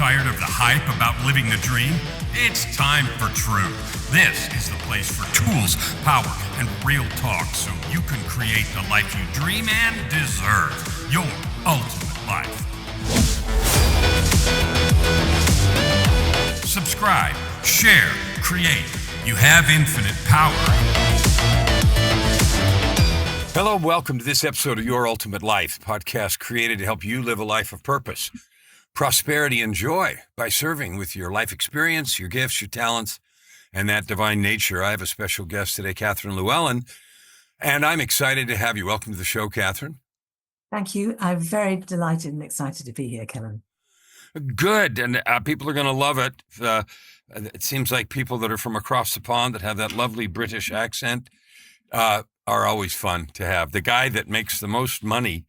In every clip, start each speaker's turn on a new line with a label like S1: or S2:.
S1: Tired of the hype about living the dream? It's time for truth. This is the place for tools, power, and real talk so you can create the life you dream and deserve. Your ultimate life. Subscribe, share, create. You have infinite power. Hello, welcome to this episode of Your Ultimate Life, podcast created to help you live a life of purpose, prosperity, and joy by serving with your life experience, your gifts, your talents, and that divine nature. I have a special guest today, Catherine Llewellyn, and I'm excited to have you. Welcome to the show, Catherine.
S2: Thank you. I'm very delighted and excited to be here, Kellan.
S1: Good, and people are going to love it. It seems like people that are from across the pond that have that lovely British accent are always fun to have. The guy that makes the most money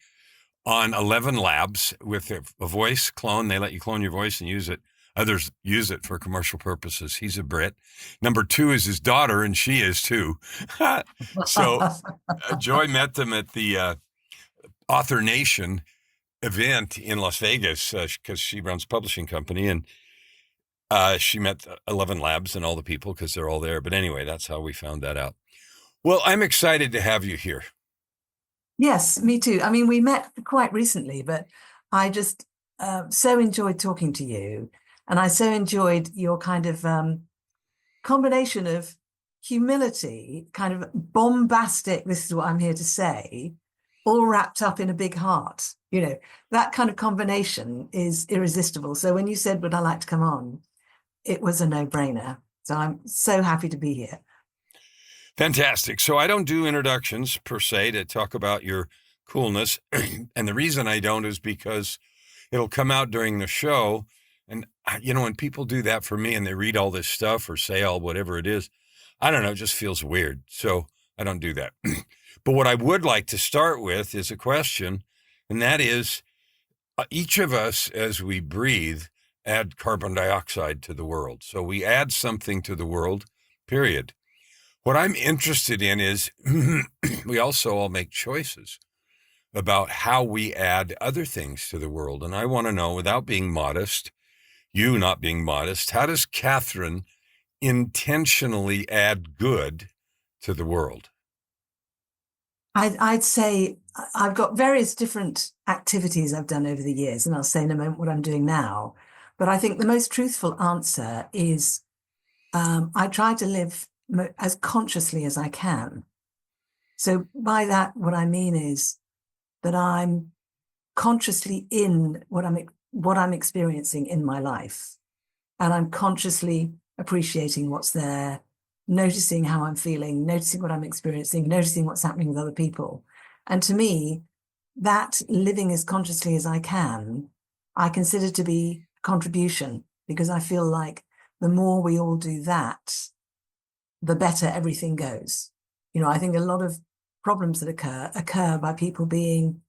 S1: on 11 Labs with a voice clone, they let you clone your voice and use it. Others use it for commercial purposes. He's a Brit. Number two is his daughter, and she is too. So Joy met them at the Author Nation event in Las Vegas because she runs a publishing company, and she met 11 Labs and all the people because they're all there. But anyway, that's how we found that out. Well, I'm excited to have you here.
S2: Yes, me too. I mean, we met quite recently, but I just so enjoyed talking to you. And I so enjoyed your kind of combination of humility, kind of bombastic, this is what I'm here to say, all wrapped up in a big heart. You know, that kind of combination is irresistible. So when you said, would I like to come on, it was a no-brainer. So I'm so happy to be here.
S1: Fantastic. So I don't do introductions per se to talk about your coolness. And the reason I don't is because it'll come out during the show. And, you know, when people do that for me and they read all this stuff or say all whatever it is, I don't know, it just feels weird. So I don't do that. But what I would like to start with is a question, and that is each of us, as we breathe, add carbon dioxide to the world. So we add something to the world, period. What I'm interested in is we also all make choices about how we add other things to the world. And I want to know, without being modest, you not being modest, how does Catherine intentionally add good to the world?
S2: I'd say I've got various different activities I've done over the years, and I'll say in a moment what I'm doing now. But I think the most truthful answer is I try to live as consciously as I can. So by that, what I mean is that I'm consciously in what I'm experiencing in my life, and I'm consciously appreciating what's there, noticing how I'm feeling, noticing what I'm experiencing, noticing what's happening with other people. And to me, that living as consciously as I can, I consider to be a contribution, because I feel like the more we all do that, the better everything goes. You know, I think a lot of problems that occur by people being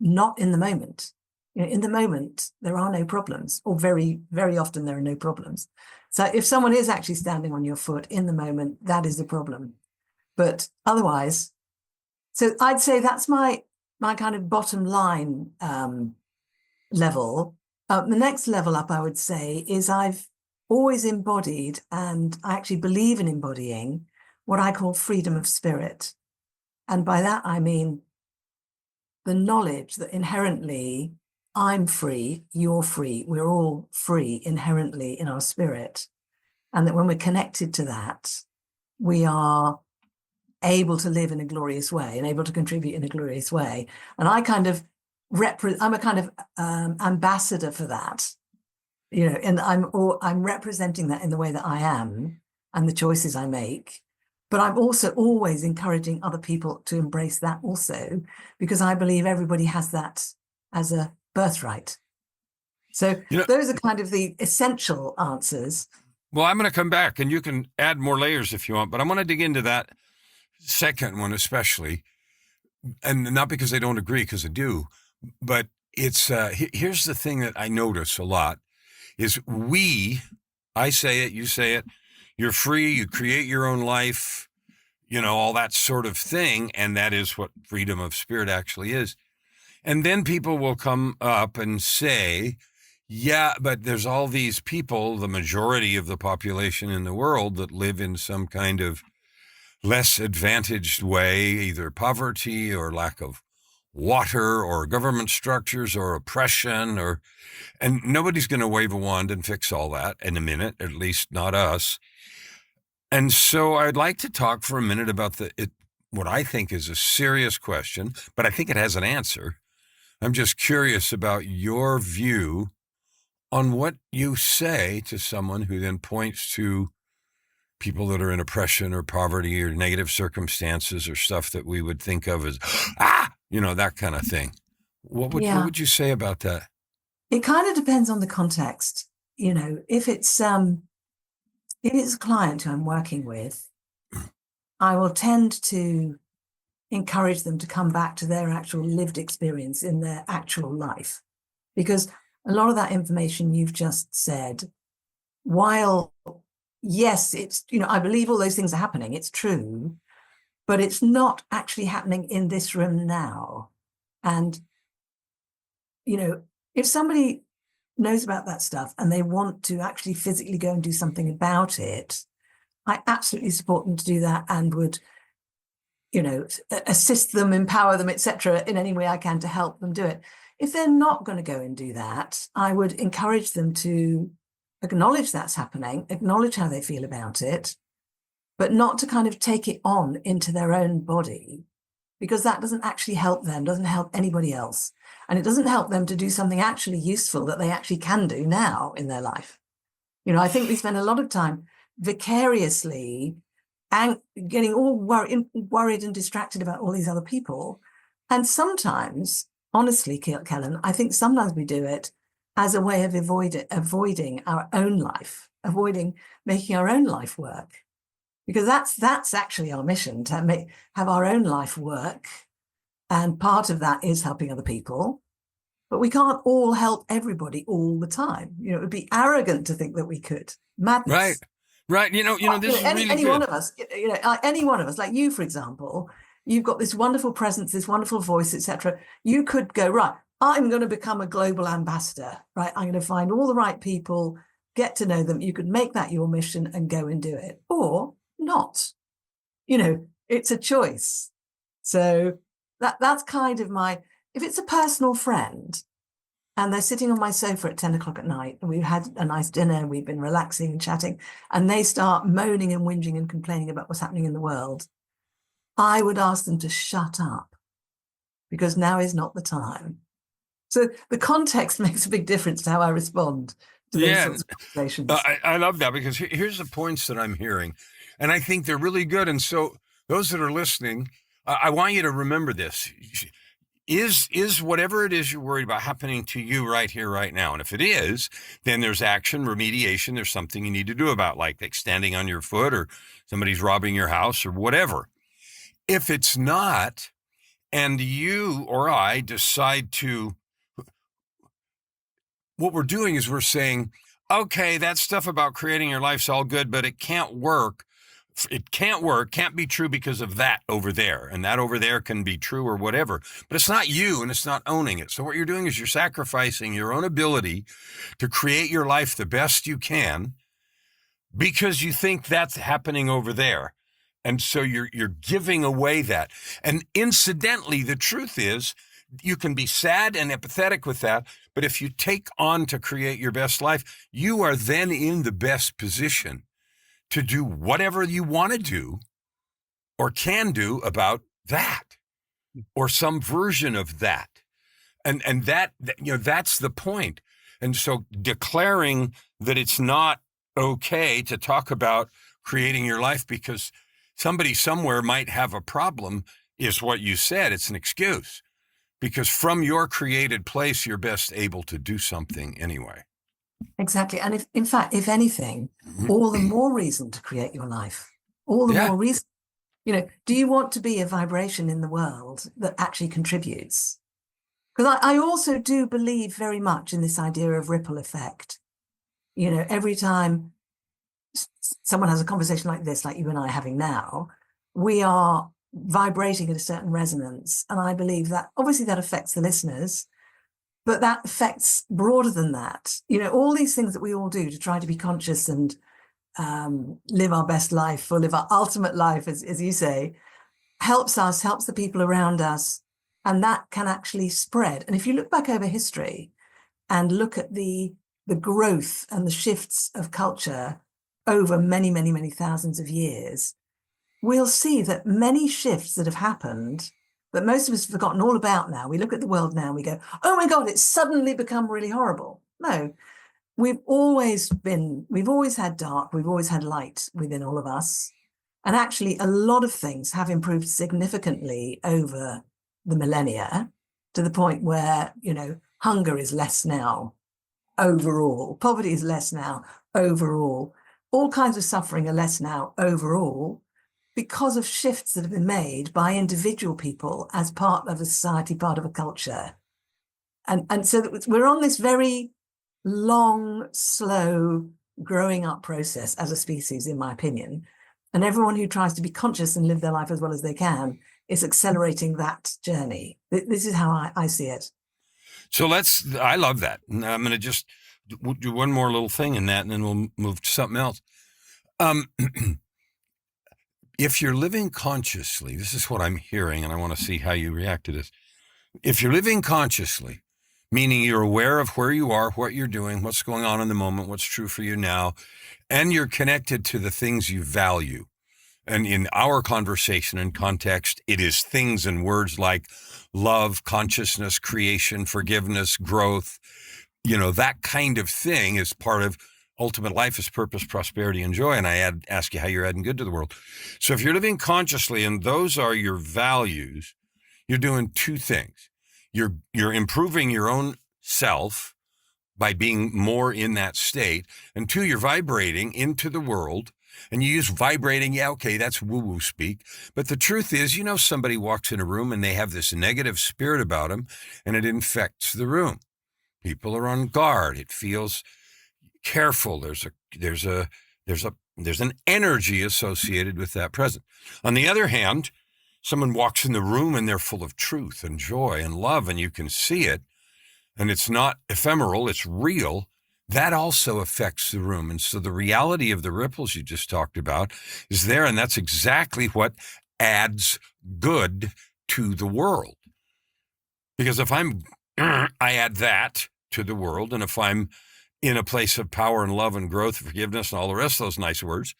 S2: not in the moment. You know, in the moment, there are no problems, or very, very often there are no problems. So if someone is actually standing on your foot in the moment, that is the problem. But otherwise, so I'd say that's my kind of bottom line level. The next level up, I would say, is I've always embodied, and I actually believe in embodying, what I call freedom of spirit. And by that, I mean the knowledge that inherently I'm free, you're free, we're all free inherently in our spirit. And that when we're connected to that, we are able to live in a glorious way and able to contribute in a glorious way. And I kind of I'm a kind of ambassador for that. You know, and I'm representing that in the way that I am and the choices I make. But I'm also always encouraging other people to embrace that also, because I believe everybody has that as a birthright. So those are kind of the essential answers.
S1: Well, I'm going to come back, and you can add more layers if you want, but I want to dig into that second one especially, and not because I don't agree, because I do, but it's here's the thing that I notice a lot. Is I say it, you say it, you're free, you create your own life, you know, all that sort of thing. And that is what freedom of spirit actually is. And then people will come up and say, Yeah, but there's all these people, the majority of the population in the world, that live in some kind of less advantaged way, either poverty or lack of water or government structures or oppression, or and nobody's going to wave a wand and fix all that in a minute, at least not us. And so I'd like to talk for a minute about what I think is a serious question, but I think it has an answer. I'm just curious about your view on what you say to someone who then points to people that are in oppression or poverty or negative circumstances or stuff that we would think of as, that kind of thing. What
S2: Yeah,
S1: would you say about that?
S2: it kind of depends on the context. If it's a client who I'm working with, I will tend to encourage them to come back to their actual lived experience in their actual life. Because a lot of that information you've just said, while yes, I believe all those things are happening, it's true, but it's not actually happening in this room now. And, if somebody knows about that stuff and they want to actually physically go and do something about it, I absolutely support them to do that and would, assist them, empower them, etc., in any way I can to help them do it. If they're not going to go and do that, I would encourage them to acknowledge that's happening, acknowledge how they feel about it, but not to kind of take it on into their own body, because that doesn't actually help them, doesn't help anybody else. And it doesn't help them to do something actually useful that they actually can do now in their life. I think we spend a lot of time vicariously and getting all worried and distracted about all these other people. And sometimes, honestly, Kellan, I think sometimes we do it as a way of avoiding our own life, avoiding making our own life work. Because that's actually our mission, to have our own life work. And part of that is helping other people. But we can't all help everybody all the time. It would be arrogant to think that we could.
S1: Right.
S2: Madness.
S1: Right. This is really
S2: Any one
S1: good.
S2: of us, any one of us, like you, for example, you've got this wonderful presence, this wonderful voice, etc. You could go, right, I'm going to become a global ambassador, right? I'm going to find all the right people, get to know them. You could make that your mission and go and do it, or not. It's a choice. So that's kind of if it's a personal friend and they're sitting on my sofa at 10 o'clock at night and we've had a nice dinner, we've been relaxing and chatting, and they start moaning and whinging and complaining about what's happening in the world, I would ask them to shut up, because now is not the time. So the context makes a big difference to how I respond to those
S1: Yeah.
S2: sorts of conversations.
S1: I love that, because here's the points that I'm hearing, and I think they're really good. And so those that are listening, I want you to remember this. Is whatever it is you're worried about happening to you right here, right now? And if it is, then there's action, remediation. There's something you need to do about, like standing on your foot, or somebody's robbing your house, or whatever. If it's not, and you or I decide to, what we're doing is we're saying, okay, that stuff about creating your life's all good, but it can't work. It can't work, can't be true because of that over there. And that over there can be true or whatever, but it's not you, and it's not owning it. So what you're doing is you're sacrificing your own ability to create your life the best you can because you think that's happening over there. And so you're giving away that. And incidentally, the truth is, you can be sad and empathetic with that, but if you take on to create your best life, you are then in the best position to do whatever you want to do or can do about that, or some version of that. And that's the point. And so declaring that it's not okay to talk about creating your life because somebody somewhere might have a problem is what you said. It's an excuse, because from your created place, you're best able to do something anyway.
S2: Exactly. And in fact, if anything, all the more reason to create your life, all the
S1: Yeah.
S2: more reason. Do you want to be a vibration in the world that actually contributes? Because I also do believe very much in this idea of ripple effect. Every time someone has a conversation like this, like you and I are having now, we are vibrating at a certain resonance. And I believe that obviously that affects the listeners, but that affects broader than that. All these things that we all do to try to be conscious and live our best life, or live our ultimate life, as you say, helps us, helps the people around us, and that can actually spread. And if you look back over history and look at the growth and the shifts of culture over many, many, many thousands of years, we'll see that many shifts that have happened that most of us have forgotten all about now. We look at the world now and we go, oh my God, it's suddenly become really horrible. No, we've always had dark, we've always had light within all of us. And actually, a lot of things have improved significantly over the millennia, to the point where, hunger is less now overall, poverty is less now overall, all kinds of suffering are less now overall, because of shifts that have been made by individual people as part of a society, part of a culture. And so that we're on this very long, slow growing up process as a species, in my opinion. And everyone who tries to be conscious and live their life as well as they can is accelerating that journey. This is how I see it.
S1: So I love that. And I'm going to just do one more little thing in that, and then we'll move to something else. If you're living consciously, this is what I'm hearing, and I want to see how you react to this. If you're living consciously, meaning you're aware of where you are, what you're doing, what's going on in the moment, what's true for you now, and you're connected to the things you value. And in our conversation and context, it is things and words like love, consciousness, creation, forgiveness, growth. That kind of thing is part of ultimate life, is purpose, prosperity, and joy. And I ask you how you're adding good to the world. So if you're living consciously and those are your values, you're doing two things. You're improving your own self by being more in that state. And two, you're vibrating into the world. And you use vibrating, yeah, okay, that's woo-woo speak. But the truth is, somebody walks in a room and they have this negative spirit about them, and it infects the room. People are on guard. It feels careful. There's an energy associated with that presence. On the other hand, someone walks in the room and they're full of truth and joy and love, and you can see it, and it's not ephemeral, it's real. That also affects the room. And so the reality of the ripples you just talked about is there, and that's exactly what adds good to the world. Because if I add that to the world, and if I'm in a place of power and love and growth, forgiveness, and all the rest of those nice words,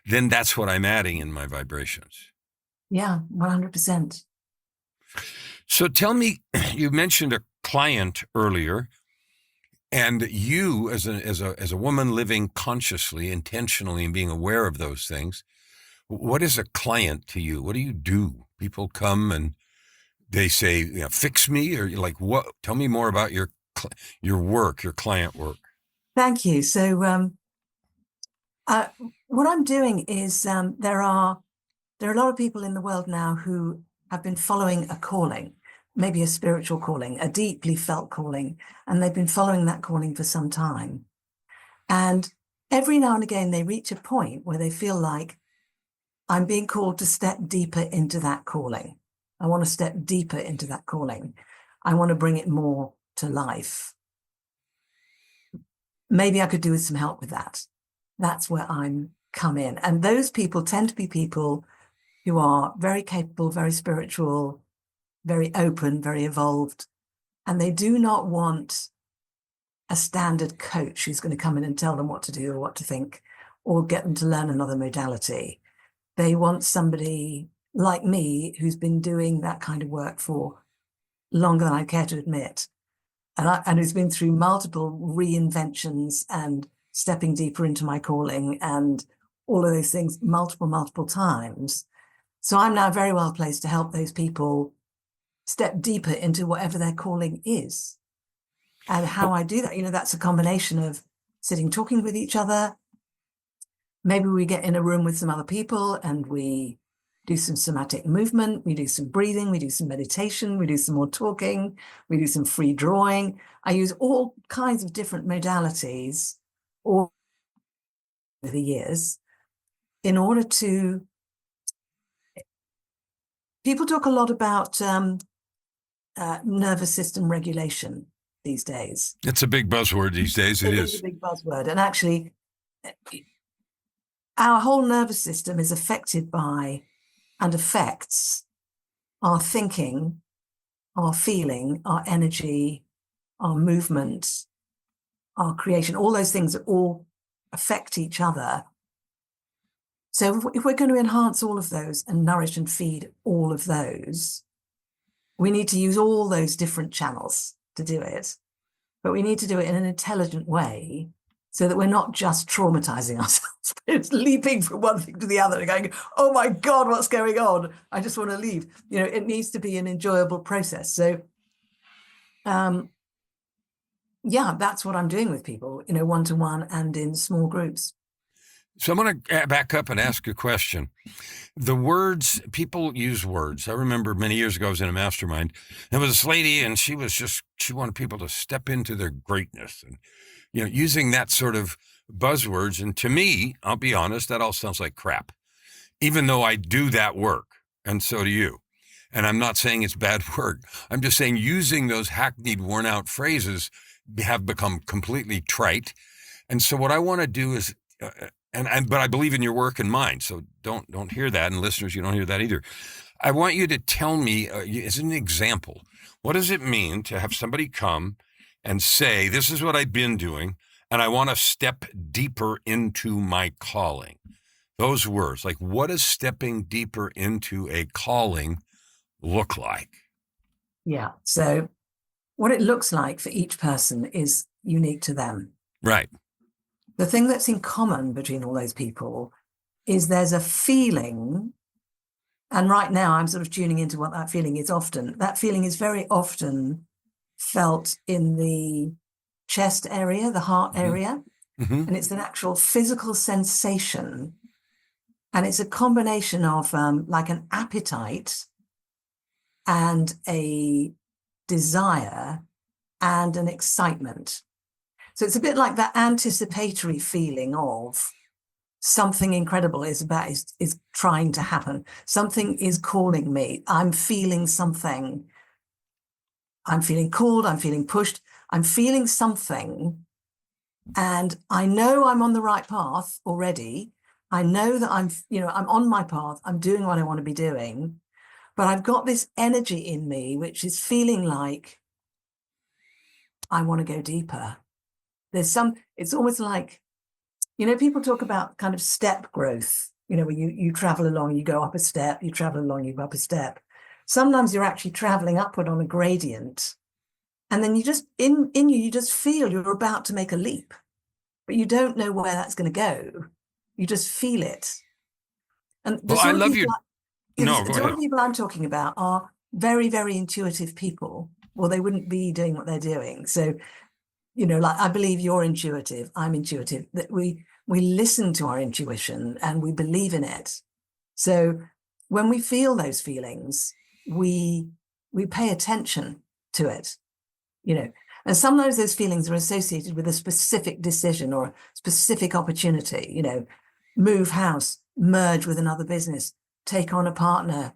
S1: then that's what I'm adding in my vibrations.
S2: Yeah, 100%.
S1: So tell me, you mentioned a client earlier, and you as a woman living consciously, intentionally, and being aware of those things, what is a client to you? What do you do? People come and they say, fix me, or you're like, what? Tell me more about your work, your client work.
S2: Thank you. So what I'm doing is there are a lot of people in the world now who have been following a calling, maybe a spiritual calling, a deeply felt calling, and they've been following that calling for some time. And every now and again, they reach a point where they feel like, I'm being called to step deeper into that calling. I want to step deeper into that calling. I want to bring it more to life. Maybe I could do with some help with that. That's where I'm come in. And those people tend to be people who are very capable, very spiritual, very open, very evolved. And they do not want a standard coach who's going to come in and tell them what to do or what to think, or get them to learn another modality. They want somebody like me who's been doing that kind of work for longer than I care to admit, and who's been through multiple reinventions and stepping deeper into my calling and all of those things multiple times. So I'm now very well placed to help those people step deeper into whatever their calling is. And how I do that, that's a combination of sitting, talking with each other. Maybe we get in a room with some other people and we do some somatic movement, we do some breathing, we do some meditation, we do some more talking, we do some free drawing. I use all kinds of different modalities over the years in order to... People talk a lot about nervous system regulation these days.
S1: It's a big buzzword these days. It
S2: It is a
S1: is.
S2: big buzzword. And actually, our whole nervous system is affected by and affects our thinking, our feeling, our energy, our movement, our creation. All those things that all affect each other. So if we're going to enhance all of those and nourish and feed all of those, we need to use all those different channels to do it. But we need to do it in an intelligent way so that we're not just traumatizing ourselves. It's leaping from one thing to the other and going, oh my God, what's going on? I just want to leave. It needs to be an enjoyable process. So, yeah, that's what I'm doing with people, one-to-one and in small groups.
S1: So I'm going to back up and ask a question. The words, people use words. I remember many years ago, I was in a mastermind. There was this lady, and she wanted people to step into their greatness and, using that sort of buzzwords. And to me, I'll be honest, that all sounds like crap, even though I do that work. And so do you. And I'm not saying it's bad work. I'm just saying using those hackneyed, worn out phrases have become completely trite. And so what I want to do is, but I believe in your work and mine, so don't hear that, and listeners, you don't hear that either. I want you to tell me, as an example, what does it mean to have somebody come and say, this is what I've been doing, and I want to step deeper into my calling? Those words, like what does stepping deeper into a calling look like?
S2: Yeah, so what it looks like for each person is unique to them.
S1: Right.
S2: The thing that's in common between all those people is there's a feeling, and right now I'm sort of tuning into what that feeling is often. That feeling is very often felt in the chest area, the heart area, and it's an actual physical sensation. And it's a combination of like an appetite and a desire and an excitement. So it's a bit like that anticipatory feeling of something incredible is trying to happen. Something is calling me. I'm feeling something. I'm feeling called. I'm feeling pushed. I'm feeling something. And I know I'm on the right path already. I know that I'm on my path. I'm doing what I want to be doing. But I've got this energy in me, which is feeling like I want to go deeper. It's almost like, people talk about kind of step growth, where you travel along, you go up a step, you travel along, you go up a step. Sometimes you're actually traveling upward on a gradient. And then you just, you just feel you're about to make a leap, but you don't know where that's going to go. You just feel it. And the
S1: I love you.
S2: No, the sort of people I'm talking about are very, very intuitive people, or they wouldn't be doing what they're doing. So, like I believe you're intuitive, I'm intuitive, that we listen to our intuition and we believe in it. So when we feel those feelings, we pay attention to it, and sometimes those feelings are associated with a specific decision or a specific opportunity, move house, merge with another business, take on a partner,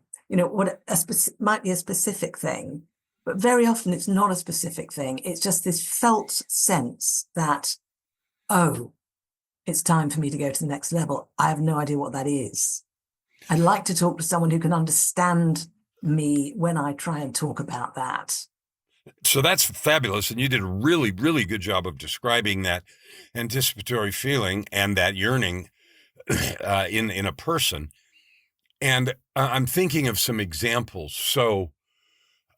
S2: might be a specific thing. But very often it's not a specific thing. It's just this felt sense that, oh, it's time for me to go to the next level. I have no idea what that is. I'd like to talk to someone who can understand me when I try and talk about that.
S1: So that's fabulous. And you did a really, really good job of describing that anticipatory feeling and that yearning in a person. And I'm thinking of some examples. So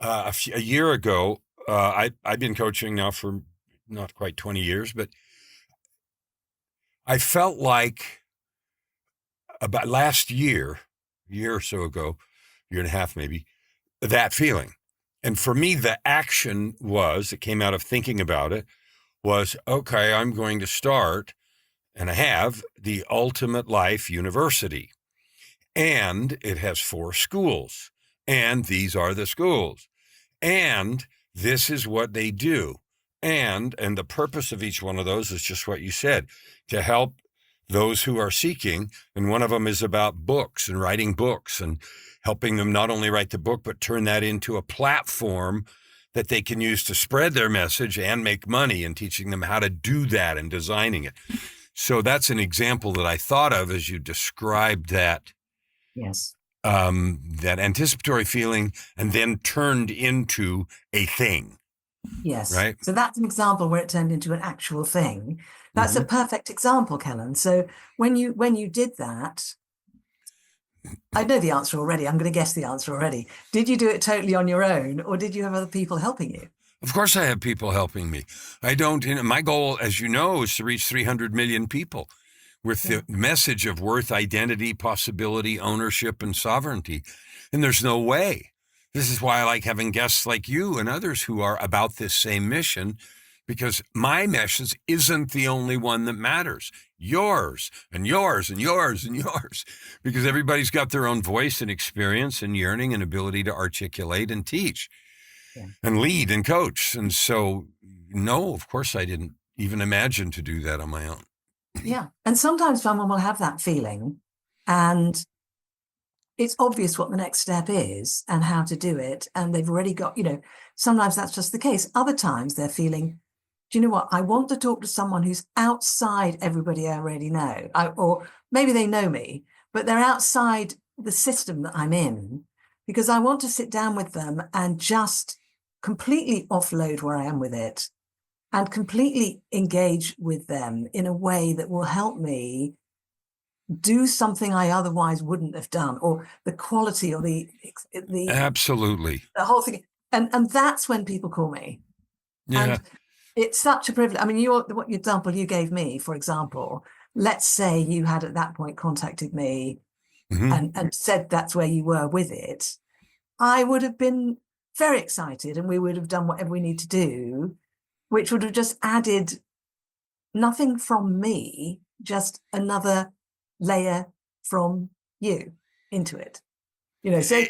S1: a year ago, I've been coaching now for not quite 20 years, but I felt like about last year, a year or so ago, year and a half maybe, that feeling. And for me, the action that came out of thinking about it was, okay, I'm going to start, and I have, the Ultimate Life University. And it has 4 schools. And these are the schools. And this is what they do. And the purpose of each one of those is just what you said, to help those who are seeking. And one of them is about books and writing books and helping them not only write the book, but turn that into a platform that they can use to spread their message and make money, and teaching them how to do that and designing it. So that's an example that I thought of as you described that.
S2: Yes.
S1: That anticipatory feeling and then turned into a thing.
S2: Yes.
S1: Right.
S2: So that's an example where it turned into an actual thing. That's a perfect example, Kellan. So when you did that, I know the answer already. I'm going to guess the answer already. Did you do it totally on your own, or did you have other people helping you?
S1: Of course I have people helping me. I don't, my goal, as you know, is to reach 300 million people with the message of worth, identity, possibility, ownership, and sovereignty. And there's no way. This is why I like having guests like you and others who are about this same mission, because my message isn't the only one that matters. Yours and yours and yours and yours, because everybody's got their own voice and experience and yearning and ability to articulate and teach and lead and coach. And so, no, of course I didn't even imagine to do that on my own.
S2: Yeah. And sometimes someone will have that feeling, and it's obvious what the next step is and how to do it. And they've already got, sometimes that's just the case. Other times they're feeling, do you know what? I want to talk to someone who's outside everybody I already know. Or maybe they know me, but they're outside the system that I'm in, because I want to sit down with them and just completely offload where I am with it and completely engage with them in a way that will help me do something I otherwise wouldn't have done, or the quality or the
S1: absolutely
S2: the whole thing. And that's when people call me.
S1: Yeah.
S2: And it's such a privilege. I mean, what example you gave me, for example, let's say you had at that point contacted me and said that's where you were with it. I would have been very excited, and we would have done whatever we need to do, which would have just added nothing from me, just another layer from you into it. So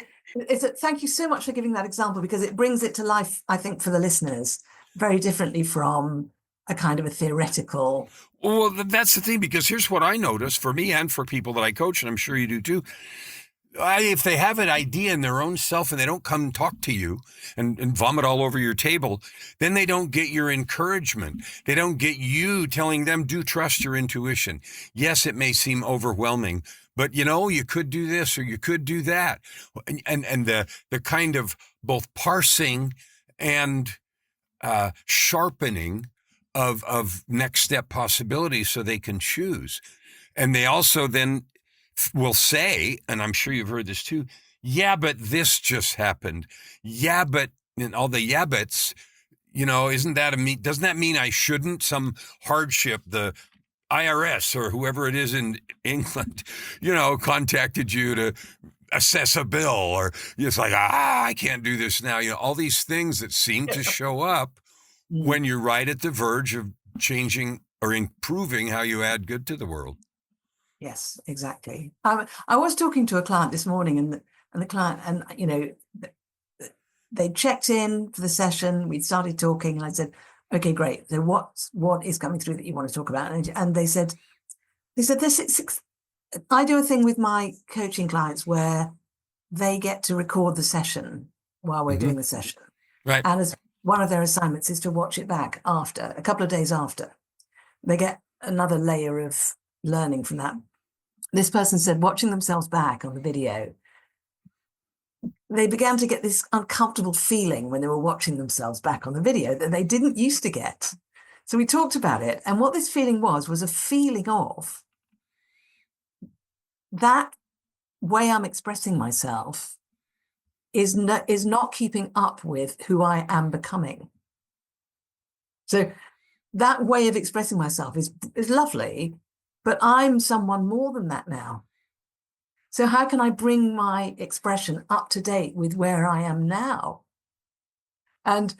S2: thank you so much for giving that example, because it brings it to life, I think, for the listeners very differently from a kind of a theoretical.
S1: Well, that's the thing, because here's what I notice for me and for people that I coach, and I'm sure you do too. If they have an idea in their own self and they don't come talk to you and vomit all over your table, then they don't get your encouragement. They don't get you telling them, do trust your intuition. Yes, it may seem overwhelming, but you could do this or you could do that. And the kind of both parsing and sharpening of next step possibilities so they can choose. And they also then will say, and I'm sure you've heard this too, yeah, but this just happened. Yeah, but, and all the yeah, buts, doesn't that mean I shouldn't? Some hardship, the IRS or whoever it is in England, contacted you to assess a bill, or it's like, I can't do this now. All these things that seem to show up when you're right at the verge of changing or improving how you add good to the world.
S2: Yes, exactly. I was talking to a client this morning, and the client, and they checked in for the session. We'd started talking, and I said, "Okay, great. So what is coming through that you want to talk about?" And they said this. I do a thing with my coaching clients where they get to record the session while we're doing the session,
S1: right?
S2: And as one of their assignments is to watch it back after, a couple of days after. They get another layer of learning from that. This person said, watching themselves back on the video, they began to get this uncomfortable feeling when they were watching themselves back on the video that they didn't used to get. So we talked about it. And what this feeling was a feeling of that way I'm expressing myself is not keeping up with who I am becoming. So that way of expressing myself is lovely, but I'm someone more than that now. So how can I bring my expression up to date with where I am now? And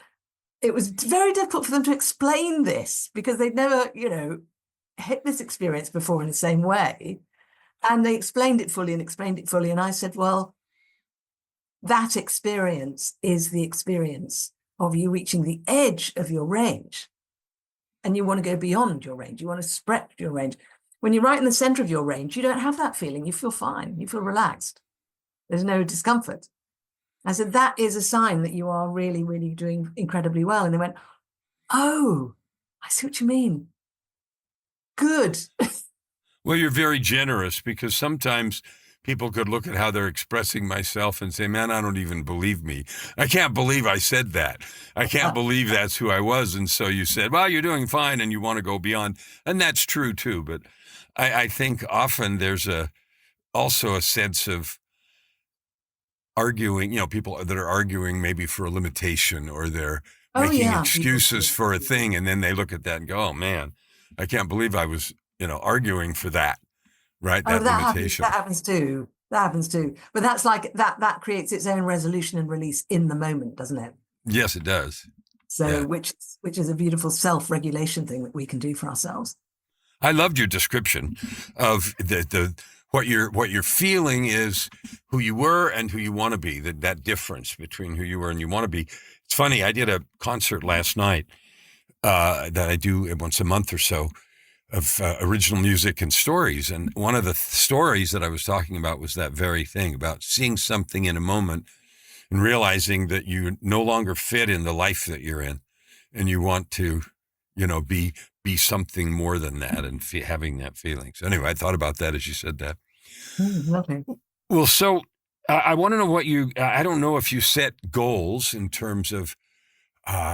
S2: it was very difficult for them to explain this, because they'd never, hit this experience before in the same way. And they explained it fully. And I said, well, that experience is the experience of you reaching the edge of your range. And you want to go beyond your range. You want to spread your range. When you're right in the center of your range, you don't have that feeling. You feel fine. You feel relaxed. There's no discomfort. I said, that is a sign that you are really, really doing incredibly well. And they went, oh, I see what you mean. Good.
S1: Well, you're very generous, because sometimes people could look at how they're expressing myself and say, man, I don't even believe me. I can't believe I said that. I can't believe that's who I was. And so you said, well, you're doing fine and you want to go beyond. And that's true too. But I think often there's also a sense of arguing, people that are arguing maybe for a limitation, or they're
S2: Oh,
S1: making
S2: yeah. People
S1: excuses
S2: do.
S1: for a thing. And then they look at that and go, oh man, I can't believe I was, arguing for that, right?
S2: Oh,
S1: That
S2: that happens.
S1: limitation.
S2: That happens too. That happens too. But that's like that creates its own resolution and release in the moment, doesn't it?
S1: Yes, it does.
S2: So
S1: Yeah.
S2: which is a beautiful self-regulation thing that we can do for ourselves.
S1: I loved your description of the what you're feeling is who you were and who you want to be, that difference between who you were and you want to be. It's funny, I did a concert last night that I do once a month or so, of original music and stories. And one of the stories that I was talking about was that very thing, about seeing something in a moment and realizing that you no longer fit in the life that you're in, and you want to, be something more than that, and having that feeling. So anyway, I thought about that as you said that.
S2: Lovely.
S1: Well, so I want to know I don't know if you set goals in terms of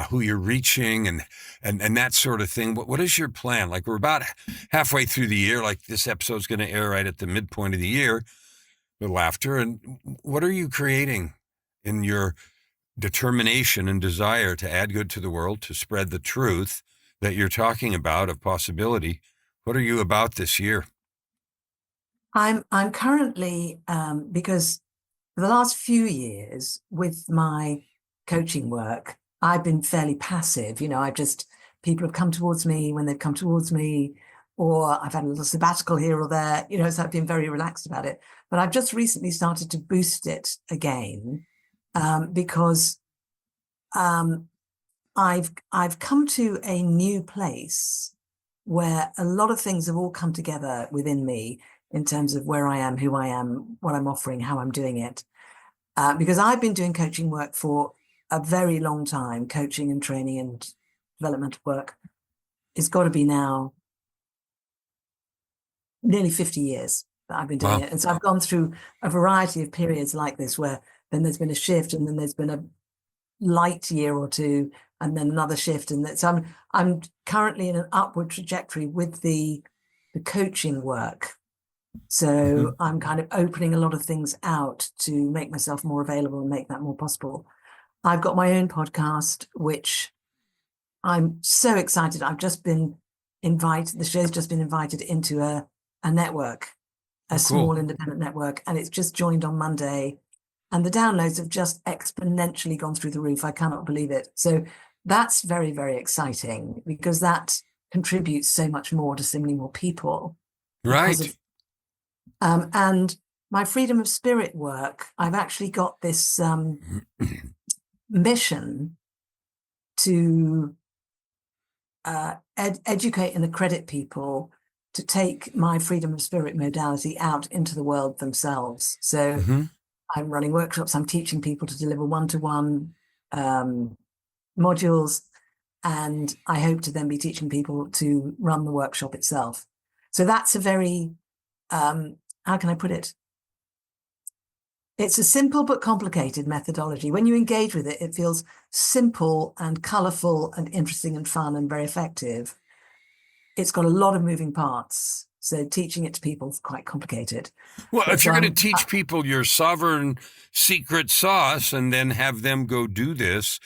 S1: who you're reaching and that sort of thing. What is your plan? Like, we're about halfway through the year, like this episode's going to air right at the midpoint of the year with laughter. And what are you creating in your determination and desire to add good to the world, to spread the truth that you're talking about of possibility? What are you about this year?
S2: I'm currently because for the last few years with my coaching work, I've been fairly passive. People have come towards me when they've come towards me, or I've had a little sabbatical here or there, so I've been very relaxed about it. But I've just recently started to boost it again, because I've come to a new place where a lot of things have all come together within me in terms of where I am, who I am, what I'm offering, how I'm doing it. Because I've been doing coaching work for a very long time, coaching and training and development work. It's got to be now nearly 50 years that I've been doing
S1: Wow.
S2: it. And so I've gone through a variety of periods like this, where then there's been a shift, and then there's been a light year or two, and then another shift. And so I'm currently in an upward trajectory with the coaching work. So I'm kind of opening a lot of things out to make myself more available and make that more possible. I've got my own podcast, which I'm so excited. I've just been invited, the show's just been invited into a network, a small independent network, and it's just joined on Monday. And the downloads have just exponentially gone through the roof. I cannot believe it. So that's very, very exciting, because that contributes so much more to so many more people. Because
S1: Right.
S2: of and my freedom of spirit work, I've actually got this mission to educate and accredit people to take my freedom of spirit modality out into the world themselves. So I'm running workshops, I'm teaching people to deliver one-to-one modules, and I hope to then be teaching people to run the workshop itself. So that's a very, how can I put it? It's a simple but complicated methodology. When you engage with it, it feels simple and colorful and interesting and fun and very effective. It's got a lot of moving parts, so teaching it to people is quite complicated.
S1: Well,
S2: But
S1: if
S2: so
S1: you're going to teach people your sovereign secret sauce and then have them go do this,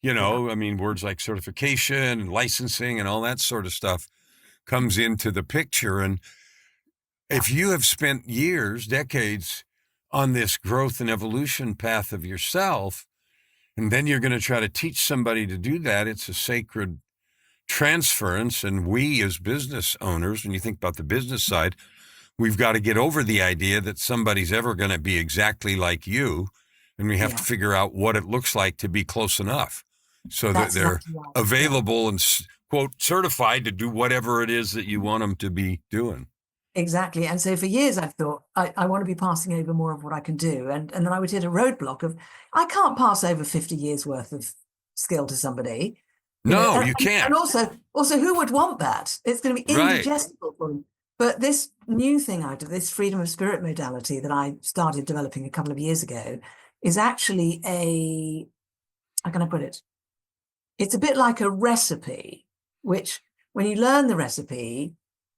S1: I mean, words like certification and licensing and all that sort of stuff comes into the picture. And if you have spent years, decades on this growth and evolution path of yourself, and then you're going to try to teach somebody to do that, it's a sacred transference. And we as business owners, when you think about the business side, we've got to get over the idea that somebody's ever going to be exactly like you. And we have to figure out what it looks like to be close enough so that they're
S2: exactly right.
S1: available and, quote, certified to do whatever it is that you want them to be doing.
S2: Exactly. And so for years I've thought I want to be passing over more of what I can do. And then I would hit a roadblock of I can't pass over 50 years worth of skill to somebody,
S1: No,
S2: and,
S1: you
S2: and
S1: can't.
S2: also who would want that? It's going to be
S1: Right.
S2: indigestible for them. But this new thing out of this freedom of spirit modality that I started developing a couple of years ago is actually how can I put it? It's a bit like a recipe, which when you learn the recipe,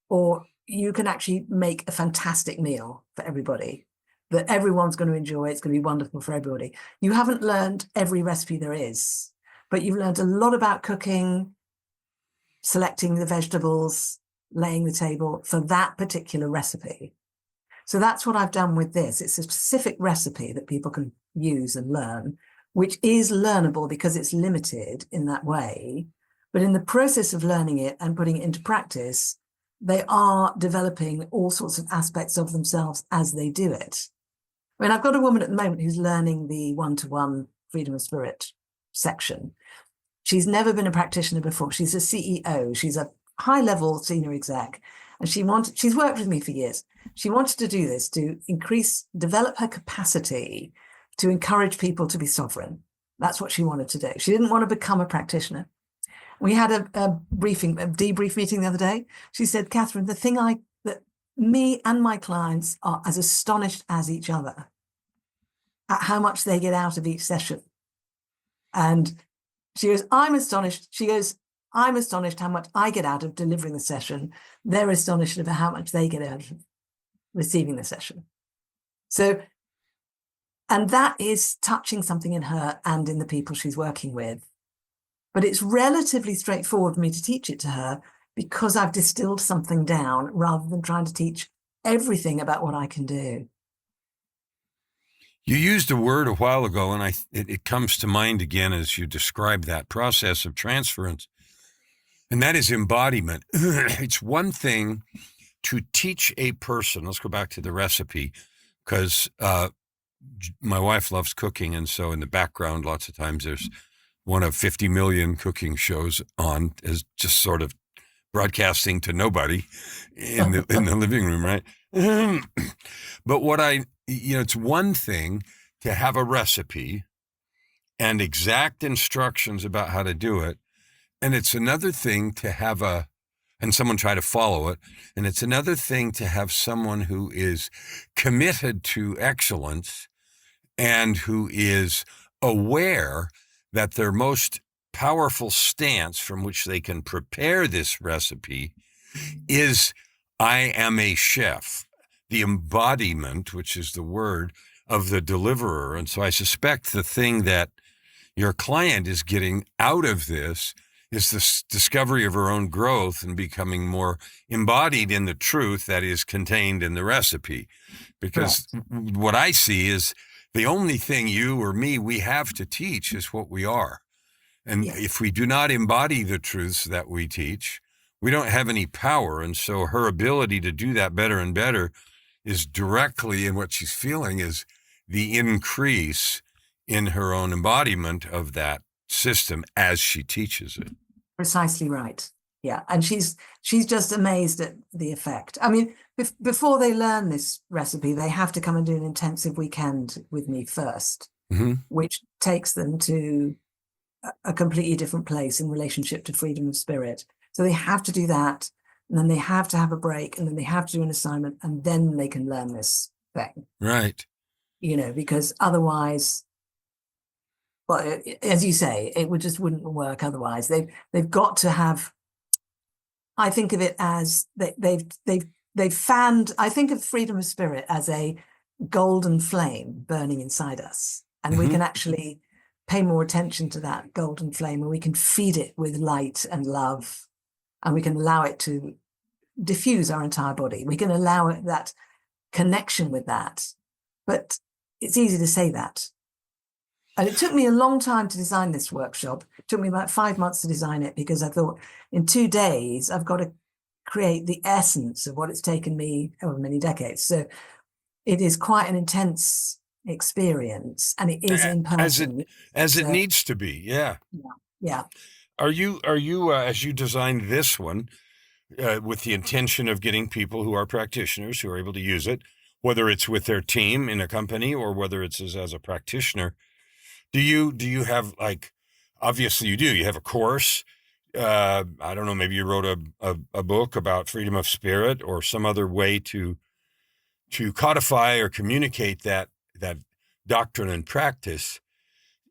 S2: or you can actually make a fantastic meal for everybody that everyone's going to enjoy. It's going to be wonderful for everybody. You haven't learned every recipe there is, but you've learned a lot about cooking, selecting the vegetables, laying the table for that particular recipe. So that's what I've done with this. It's a specific recipe that people can use and learn, which is learnable because it's limited in that way. But in the process of learning it and putting it into practice, they are developing all sorts of aspects of themselves as they do it. I mean, I've got a woman at the moment who's learning the one-to-one freedom of spirit section. She's never been a practitioner before. She's a CEO. She's a high-level senior exec. And she's worked with me for years. She wanted to do this to develop her capacity to encourage people to be sovereign. That's what she wanted to do. She didn't want to become a practitioner. We had a debrief meeting the other day. She said, Catherine, that me and my clients are as astonished as each other at how much they get out of each session. And she goes, I'm astonished. She goes, I'm astonished how much I get out of delivering the session. They're astonished about how much they get out of receiving the session. So, and that is touching something in her and in the people she's working with. But it's relatively straightforward for me to teach it to her because I've distilled something down rather than trying to teach everything about what I can do.
S1: You used a word a while ago, and it comes to mind again as you describe that process of transference, and that is embodiment. It's one thing to teach a person. Let's go back to the recipe, because my wife loves cooking, and so in the background, lots of times there's one of 50 million cooking shows on, as just sort of broadcasting to nobody in the living room, right? But it's one thing to have a recipe and exact instructions about how to do it, and it's another thing to have and someone try to follow it, and it's another thing to have someone who is committed to excellence and who is aware that their most powerful stance from which they can prepare this recipe is, I am a chef, the embodiment, which is the word of the deliverer. And so I suspect the thing that your client is getting out of this is the discovery of her own growth and becoming more embodied in the truth that is contained in the recipe. Because what I see is the only thing you or me we have to teach is what we are. And if we do not embody the truths that we teach, we don't have any power. And so her ability to do that better and better is directly in what she's feeling is the increase in her own embodiment of that system as she teaches it.
S2: Precisely right. Yeah. And she's just amazed at the effect. I mean, before they learn this recipe, they have to come and do an intensive weekend with me first, which takes them to a completely different place in relationship to freedom of spirit. So they have to do that, and then they have to have a break, and then they have to do an assignment, and then they can learn this thing.
S1: Right.
S2: Because otherwise, well, as you say, it wouldn't work otherwise. They've got to have. I think of it as they've fanned. I think of freedom of spirit as a golden flame burning inside us, and we can actually pay more attention to that golden flame, and we can feed it with light and love, and we can allow it to diffuse our entire body. We can allow it that connection with that. But it's easy to say that. And it took me a long time to design this workshop. It took me about 5 months to design it because I thought in 2 days, I've got to create the essence of what it's taken me over many decades. So it is quite an intense experience, and it is in person.
S1: As it needs to be. Yeah.
S2: Yeah.
S1: Are you, as you designed this one, with the intention of getting people who are practitioners who are able to use it, whether it's with their team in a company or whether it's as a practitioner. Do you have, like, obviously you do, you have a course, I don't know, maybe you wrote a book about freedom of spirit or some other way to codify or communicate that doctrine and practice.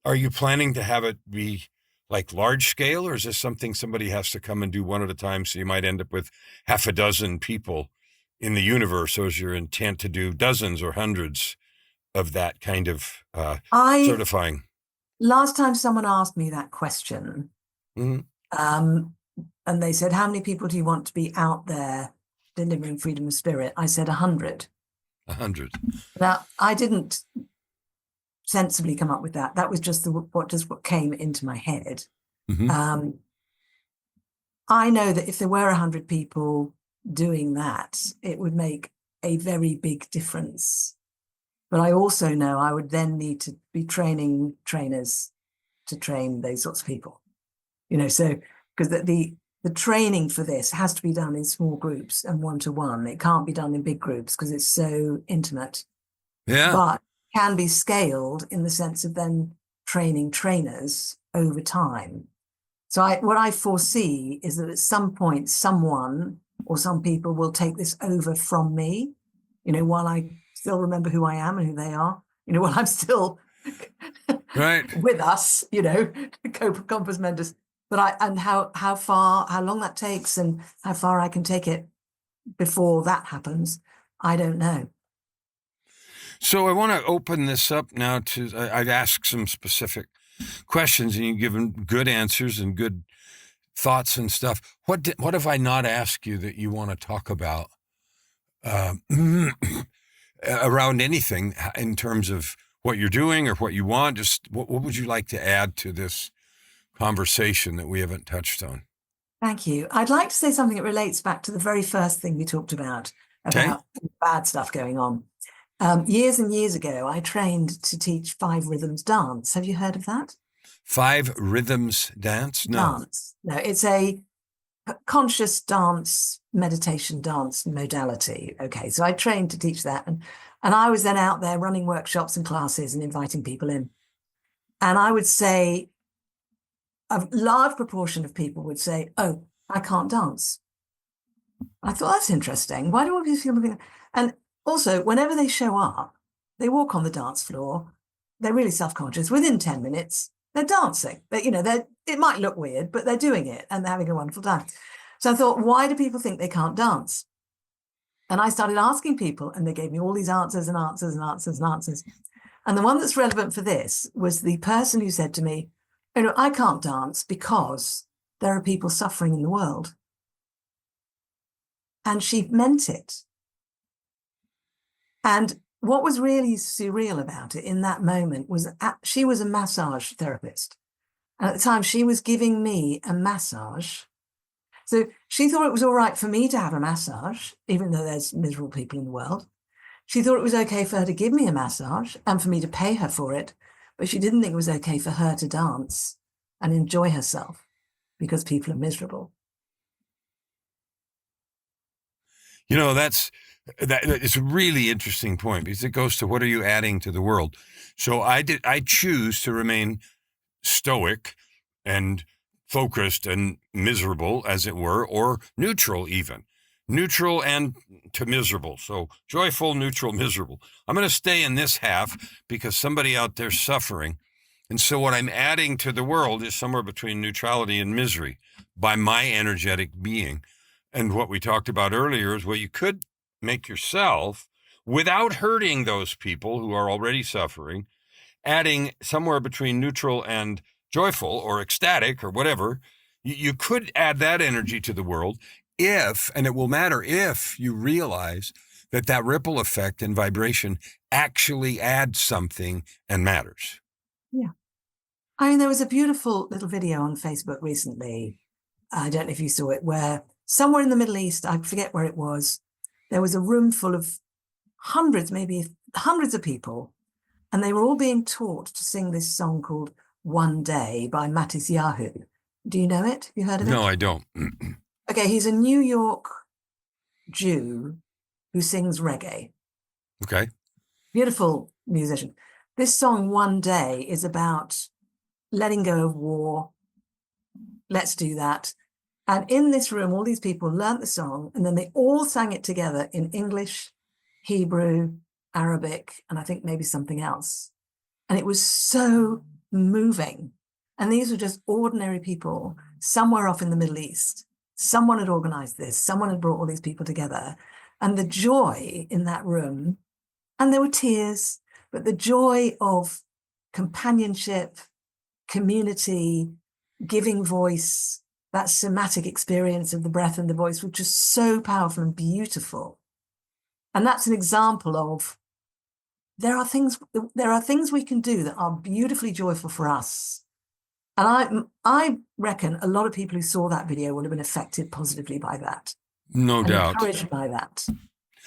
S1: Are you planning to have it be like large scale, or is this something somebody has to come and do one at a time? So you might end up with half a dozen people in the universe, or is your intent to do dozens or hundreds of that kind of
S2: I
S1: certifying?
S2: last time someone asked me that question,
S1: Mm-hmm.
S2: and they said, "How many people do you want to be out there delivering freedom of spirit?" I said 100.
S1: 100.
S2: Now, I didn't sensibly come up with that. That was just what came into my head.
S1: Mm-hmm.
S2: I know that if there were 100 people doing that, it would make a very big difference. But I also know I would then need to be training trainers to train those sorts of people. So because the training for this has to be done in small groups and one-to-one. It can't be done in big groups because it's so intimate.
S1: Yeah.
S2: But can be scaled in the sense of then training trainers over time. So what I foresee is that at some point, someone or some people will take this over from me, while I still remember who I am and who they are, while I'm still
S1: Right.
S2: with us, compos mentis. And how long that takes and how far I can take it before that happens, I don't know.
S1: So I want to open this up now to, I've asked some specific questions and you've given good answers and good thoughts and stuff. What have I not asked you that you want to talk about around anything in terms of what you're doing or what you want? Just what would you like to add to this conversation that we haven't touched on?
S2: Thank you. I'd like to say something that relates back to the very first thing we talked about
S1: Okay.
S2: bad stuff going on. Years and years ago, I trained to teach 5 rhythms dance. Have you heard of that?
S1: 5 rhythms dance? No.
S2: Dance. No, it's a conscious dance, meditation dance modality. Okay, so I trained to teach that. And I was then out there running workshops and classes and inviting people in. And I would say a large proportion of people would say, "Oh, I can't dance." I thought, that's interesting. Why do all these people think? And also, whenever they show up, they walk on the dance floor. They're really self-conscious. Within 10 minutes, they're dancing. It might look weird, but they're doing it and they're having a wonderful time. So I thought, why do people think they can't dance? And I started asking people, and they gave me all these answers and answers and answers and answers. And the one that's relevant for this was the person who said to me, "I can't dance because there are people suffering in the world." And she meant it. And what was really surreal about it in that moment was she was a massage therapist. And at the time, she was giving me a massage. So she thought it was all right for me to have a massage, even though there's miserable people in the world. She thought it was okay for her to give me a massage and for me to pay her for it. But she didn't think it was okay for her to dance and enjoy herself because people are miserable.
S1: It's a really interesting point because it goes to what are you adding to the world. So I choose to remain stoic and focused and miserable, as it were, or neutral even. Neutral and to miserable. So joyful, neutral, miserable. I'm going to stay in this half because somebody out there's suffering. And so what I'm adding to the world is somewhere between neutrality and misery by my energetic being. And what we talked about earlier is what you could make yourself without hurting those people who are already suffering, adding somewhere between neutral and joyful or ecstatic or whatever. You could add that energy to the world and it will matter if you realize that ripple effect and vibration actually adds something and matters.
S2: Yeah. I mean, there was a beautiful little video on Facebook recently. I don't know if you saw it, where somewhere in the Middle East, I forget where it was, there was a room full of maybe hundreds of people, and they were all being taught to sing this song called "One Day" by Matis Yahu. Do you know it? Have you heard of it?
S1: No, I don't.
S2: Okay, he's a New York Jew who sings reggae.
S1: Okay.
S2: Beautiful musician. This song, One Day, is about letting go of war. Let's do that. And in this room, all these people learnt the song, and then they all sang it together in English, Hebrew, Arabic, and I think maybe something else. And it was so moving. And these were just ordinary people somewhere off in the Middle East. Someone had organized this. Someone had brought all these people together. And the joy in that room, and there were tears, but the joy of companionship, community, giving voice, that somatic experience of the breath and the voice, which is so powerful and beautiful. And that's an example of there are things we can do that are beautifully joyful for us. And I reckon a lot of people who saw that video would have been affected positively by that.
S1: No
S2: and
S1: doubt.
S2: Encouraged by that.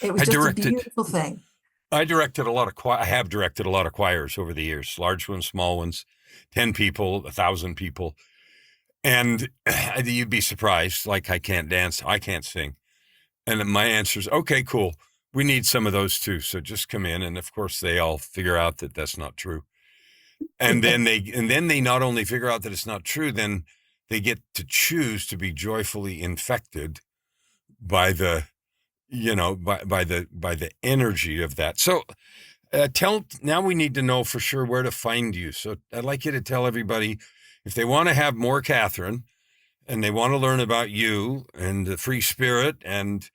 S2: It was just a beautiful thing.
S1: I have directed a lot of choirs over the years, large ones, small ones, 10 people, 1,000 people. And you'd be surprised, like I can't dance, I can't sing. And my answer is, okay, cool. We need some of those too. So just come in. And of course they all figure out that that's not true. And then they not only figure out that it's not true, then they get to choose to be joyfully infected by the, by the energy of that. So now we need to know for sure where to find you. So I'd like you to tell everybody, if they want to have more Catherine and they want to learn about you and the free spirit and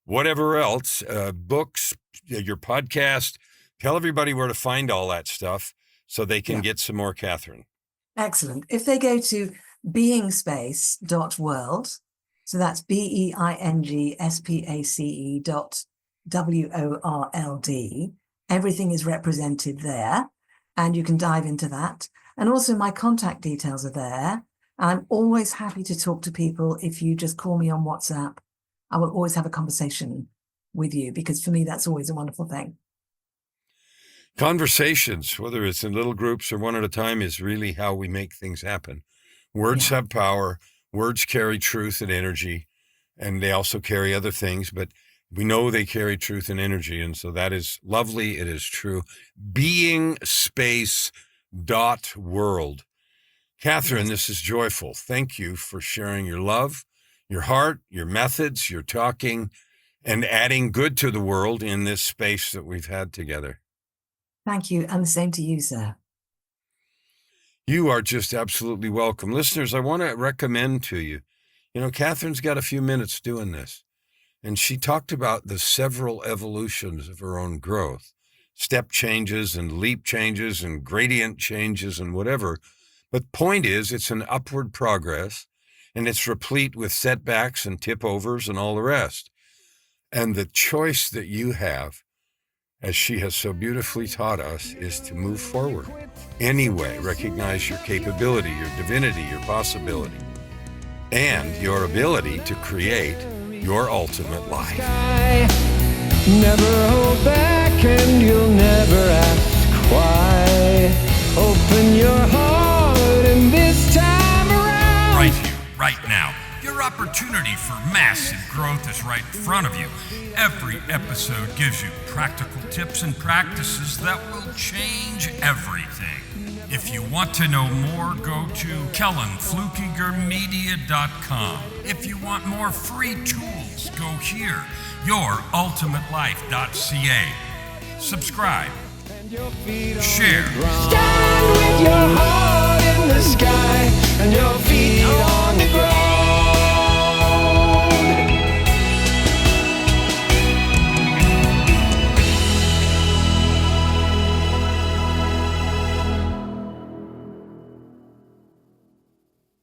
S1: whatever else, books, your podcast, tell everybody where to find all that stuff so they can get some more Catherine.
S2: Excellent. If they go to beingspace.world, so that's beingspace.world, everything is represented there, and you can dive into that. And also my contact details are there. I'm always happy to talk to people. If you just call me on WhatsApp, I will always have a conversation with you, because for me, that's always a wonderful thing.
S1: Conversations, whether it's in little groups or one at a time, is really how we make things happen. Words have power. Words carry truth and energy, and they also carry other things, but we know they carry truth and energy. And so that is lovely. It is true. Beingspace.world. Catherine, this is joyful. Thank you for sharing your love, your heart, your methods, your talking, and adding good to the world in this space that we've had together.
S2: Thank you. And the same to you, sir.
S1: You are just absolutely welcome. Listeners, I want to recommend to you, Catherine's got a few minutes doing this, and she talked about the several evolutions of her own growth, step changes and leap changes and gradient changes and whatever. But point is, it's an upward progress, and it's replete with setbacks and tip overs and all the rest. And the choice that you have, as she has so beautifully taught us, is to move forward. Anyway, recognize your capability, your divinity, your possibility, and your ability to create your ultimate life.
S3: Never hold back and you'll never ask why. Open your heart and this time around.
S1: Right here, right now. Your opportunity for massive growth is right in front of you. Every episode gives you practical tips and practices that will change everything. If you want to know more, go to KellanFluckigerMedia.com. If you want more free tools, go here, YourUltimateLife.ca. Subscribe. Share.
S3: Stand with your heart in the sky and your feet on the ground.